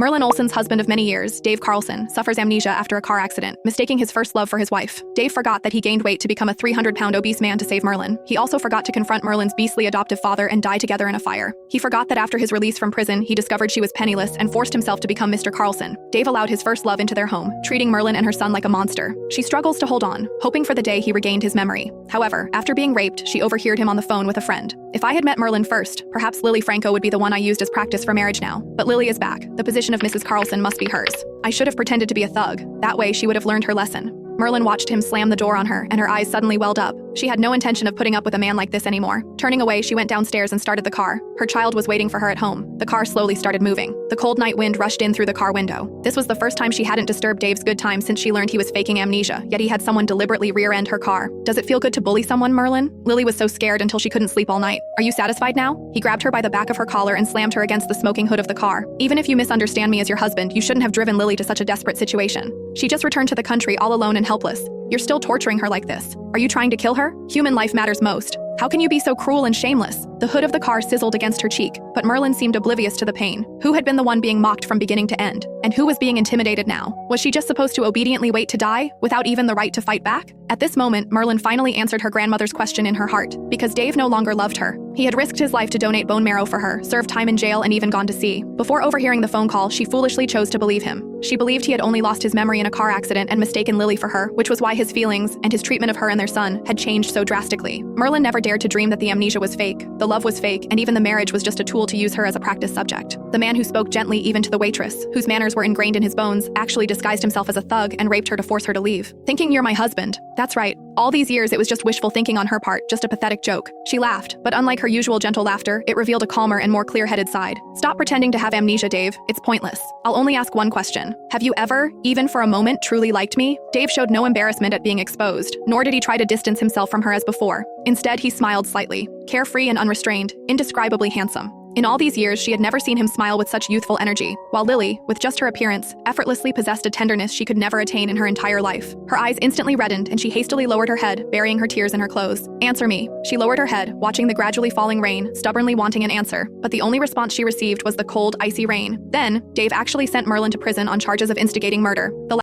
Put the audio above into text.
Merlin Olsen's husband of many years, Dave Carlson, suffers amnesia after a car accident, mistaking his first love for his wife. Dave forgot that he gained weight to become a 300-pound obese man to save Merlin. He also forgot to confront Merlin's beastly adoptive father and die together in a fire. He forgot that after his release from prison, he discovered she was penniless and forced himself to become Mr. Carlson. Dave allowed his first love into their home, treating Merlin and her son like a monster. She struggles to hold on, hoping for the day he regained his memory. However, after being raped, she overheard him on the phone with a friend. If I had met Merlin first, perhaps Lily Franco would be the one I used as practice for marriage now. But Lily is back. The position of Mrs. Carlson must be hers. I should have pretended to be a thug. That way she would have learned her lesson. Merlin watched him slam the door on her, and her eyes suddenly welled up. She had no intention of putting up with a man like this anymore. Turning away, she went downstairs and started the car. Her child was waiting for her at home. The car slowly started moving. The cold night wind rushed in through the car window. This was the first time she hadn't disturbed Dave's good time since she learned he was faking amnesia, yet he had someone deliberately rear-end her car. Does it feel good to bully someone, Merlin? Lily was so scared until she couldn't sleep all night. Are you satisfied now? He grabbed her by the back of her collar and slammed her against the smoking hood of the car. Even if you misunderstand me as your husband, you shouldn't have driven Lily to such a desperate situation. She just returned to the country all alone and helpless. You're still torturing her like this. Are you trying to kill her? Human life matters most. How can you be so cruel and shameless? The hood of the car sizzled against her cheek, but Merlin seemed oblivious to the pain. Who had been the one being mocked from beginning to end? And who was being intimidated now? Was she just supposed to obediently wait to die, without even the right to fight back? At this moment, Merlin finally answered her grandmother's question in her heart, because Dave no longer loved her. He had risked his life to donate bone marrow for her, served time in jail, and even gone to sea. Before overhearing the phone call, she foolishly chose to believe him. She believed he had only lost his memory in a car accident and mistaken Lily for her, which was why his feelings, and his treatment of her and their son, had changed so drastically. Merlin never dared to dream that the amnesia was fake, the love was fake, and even the marriage was just a tool to use her as a practice subject. The man who spoke gently even to the waitress, whose manners were ingrained in his bones, actually disguised himself as a thug and raped her to force her to leave. Thinking you're my husband. That's right. All these years it was just wishful thinking on her part, just a pathetic joke. She laughed, but unlike her usual gentle laughter, it revealed a calmer and more clear-headed side. Stop pretending to have amnesia, Dave. It's pointless. I'll only ask one question. Have you ever, even for a moment, truly liked me? Dave showed no embarrassment at being exposed, nor did he try to distance himself from her as before. Instead, he smiled slightly, carefree and unrestrained, indescribably handsome. In all these years, she had never seen him smile with such youthful energy, while Lily, with just her appearance, effortlessly possessed a tenderness she could never attain in her entire life. Her eyes instantly reddened, and she hastily lowered her head, burying her tears in her clothes. Answer me. She lowered her head, watching the gradually falling rain, stubbornly wanting an answer, but the only response she received was the cold, icy rain. Then, Dave actually sent Merlin to prison on charges of instigating murder. The